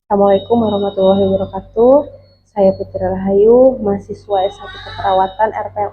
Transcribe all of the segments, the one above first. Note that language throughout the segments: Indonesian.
Assalamualaikum warahmatullahi wabarakatuh. Saya Fitri Rahayu, mahasiswa S1 Keperawatan RPM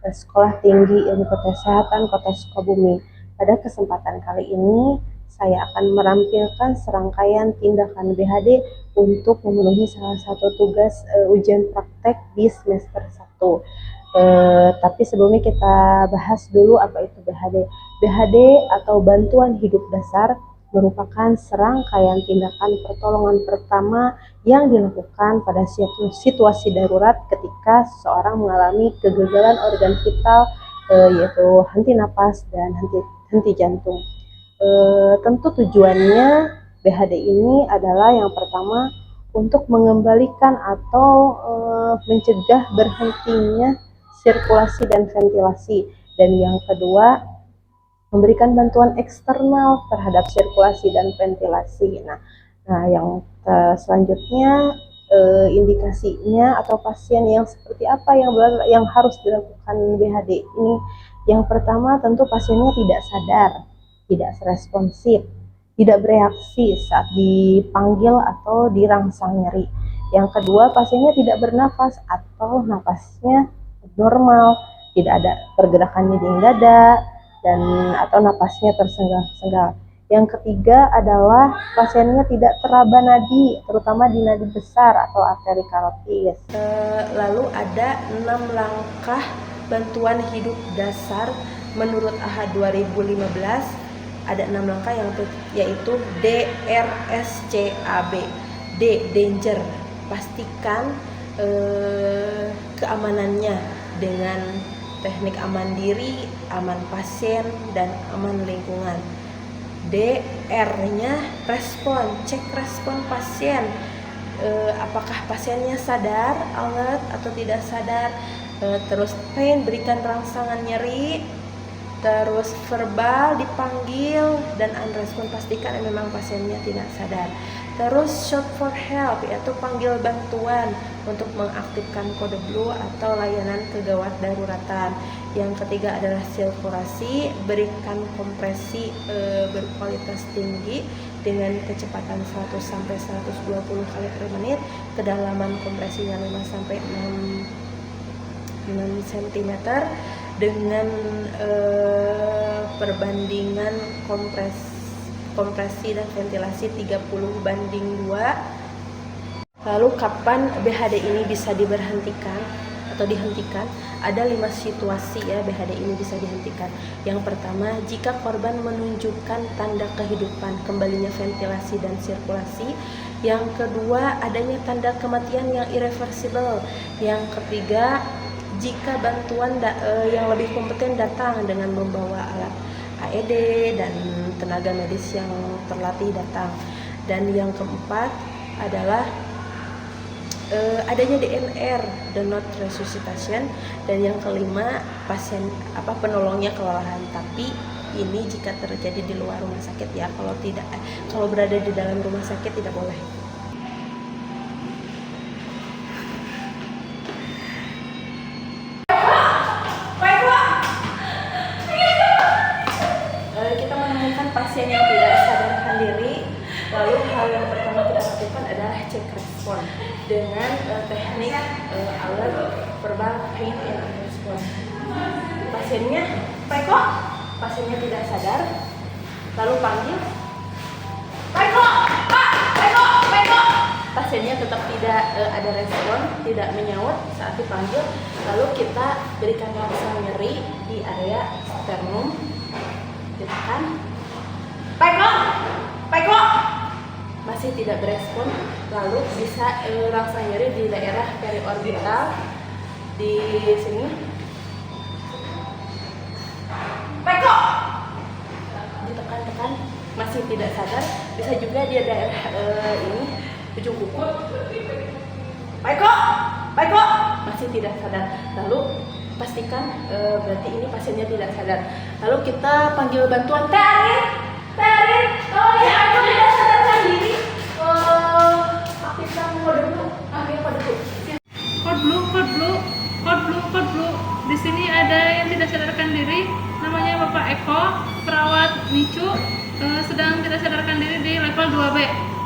6 Sekolah Tinggi Ilmu Kesehatan Kota Sukabumi. Pada kesempatan kali ini, saya akan merampilkan serangkaian tindakan BHD untuk memenuhi salah satu tugas ujian praktek di semester 1. Tapi sebelumnya kita bahas dulu apa itu BHD. BHD atau Bantuan Hidup Dasar merupakan serangkaian tindakan pertolongan pertama yang dilakukan pada situasi darurat ketika seseorang mengalami kegagalan organ vital, yaitu henti napas dan henti jantung. Tentu tujuannya BHD ini adalah yang pertama untuk mengembalikan atau mencegah berhentinya sirkulasi dan ventilasi, dan yang kedua memberikan bantuan eksternal terhadap sirkulasi dan ventilasi. Yang selanjutnya indikasinya atau pasien yang seperti apa yang harus dilakukan BHD ini. Yang pertama tentu pasiennya tidak sadar, tidak responsif, tidak bereaksi saat dipanggil atau dirangsang nyeri. Yang kedua, pasiennya tidak bernafas atau napasnya normal, tidak ada pergerakan dinding dada, atau napasnya tersengal-sengal. Yang ketiga adalah pasiennya tidak teraba nadi, terutama di nadi besar atau arteri karotis. Lalu ada 6 langkah bantuan hidup dasar menurut AHA 2015. Ada 6 langkah yaitu DRSCAB. D. Danger. Pastikan keamanannya dengan teknik aman diri, aman pasien, dan aman lingkungan. D. R-nya respon, cek respon pasien. Apakah pasiennya sadar, alert, atau tidak sadar. Terus pain, berikan rangsangan nyeri. Terus verbal, dipanggil, dan unrespon, pastikan memang pasiennya tidak sadar. Terus shout for help, yaitu panggil bantuan untuk mengaktifkan kode blue atau layanan kegawat daruratan. Yang ketiga adalah sirkulasi, berikan kompresi berkualitas tinggi dengan kecepatan 100 sampai 120 kali per menit, kedalaman kompresinya 5 sampai 6 cm dengan perbandingan kompresi dan ventilasi 30:2. Lalu kapan BHD ini bisa diberhentikan atau dihentikan? Ada 5 situasi ya BHD ini bisa dihentikan. Yang pertama, jika korban menunjukkan tanda kehidupan, kembalinya ventilasi dan sirkulasi. Yang kedua, adanya tanda kematian yang irreversible. Yang ketiga, jika bantuan yang lebih kompeten datang dengan membawa alat AED dan tenaga medis yang terlatih datang. Dan yang keempat adalah adanya DNR, do not resuscitation. Dan yang kelima, pasien penolongnya kelelahan. Tapi ini jika terjadi di luar rumah sakit ya, kalau berada di dalam rumah sakit tidak boleh. Kita menemukan pasien yang tidak sadarkan diri. Lalu hal yang pertama kita lakukan adalah cek respon dengan teknik alert, verbal, pain, and respon. Pasiennya tidak sadar, lalu panggil, pasiennya tetap tidak ada respon, tidak menyaut saat dipanggil. Lalu kita berikan rangsang nyeri di area sternum, ditekan, masih tidak berespon, lalu bisa rangsang nyeri di daerah periorbital di sini, ditekan-tekan, masih tidak sadar. Bisa juga di daerah ini ujung kuku, masih tidak sadar. Lalu pastikan berarti ini pasiennya tidak sadar. Lalu kita panggil bantuan. Terin, oh ya, aku tidak sadarkan diri. Aktifkan kode blue. Kode blue. Di sini ada yang tidak sadarkan diri, namanya Bapak Eko, perawat NICU, sedang tidak sadarkan diri di level 2B.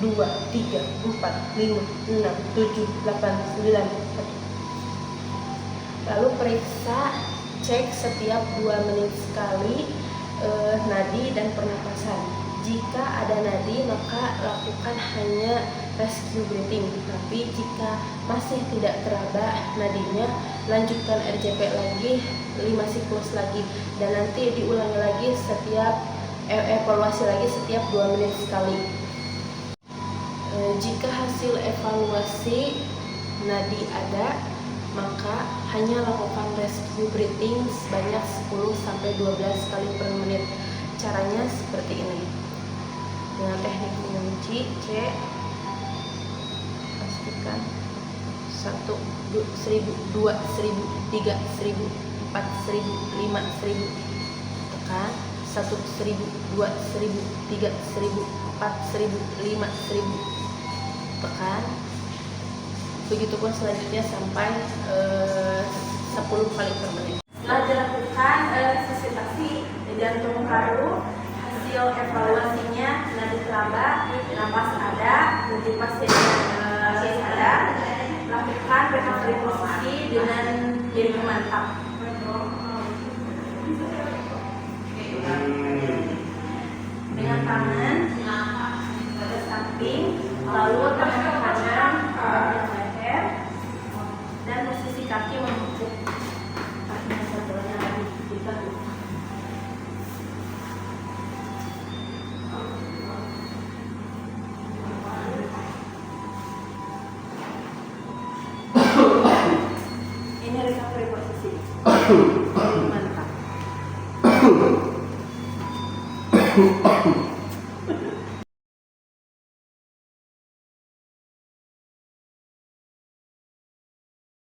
2, 3, 4, 5, 6, 7, 8, 9. Lalu periksa, cek setiap 2 menit sekali nadi dan pernapasan. Jika ada nadi maka lakukan hanya rescue breathing, tapi jika masih tidak teraba nadinya, lanjutkan RJP lagi 5 siklus lagi, dan nanti diulangi lagi evaluasi lagi setiap 2 menit sekali. Jika hasil evaluasi nadi ada, maka hanya lakukan rescue breathing sebanyak 10-12 kali per menit. Caranya seperti ini. Dengan teknik mengunci C, pastikan 1, 1000, 2, 1000, 3, 1000, 4, 1000, 5, 1000. Tekan 1, 1000, 2, 1000, 3, 1000, 4, 1000, 5, 1000. Tekan. Begitupun selanjutnya sampai 10 kali per menit. Setelah dilakukan resusitasi jantung paru, hasil evaluasinya nadi teraba, napas ada, nadi pasien ada. Lakukan recovery posisi dengan diri mantap. Dengan tangan pada samping, lalu tangan kanan leher, dan posisi kaki membungkuk. Kakinya sebelahnya lagi diteguk. Ini recovery posisi. Mantap.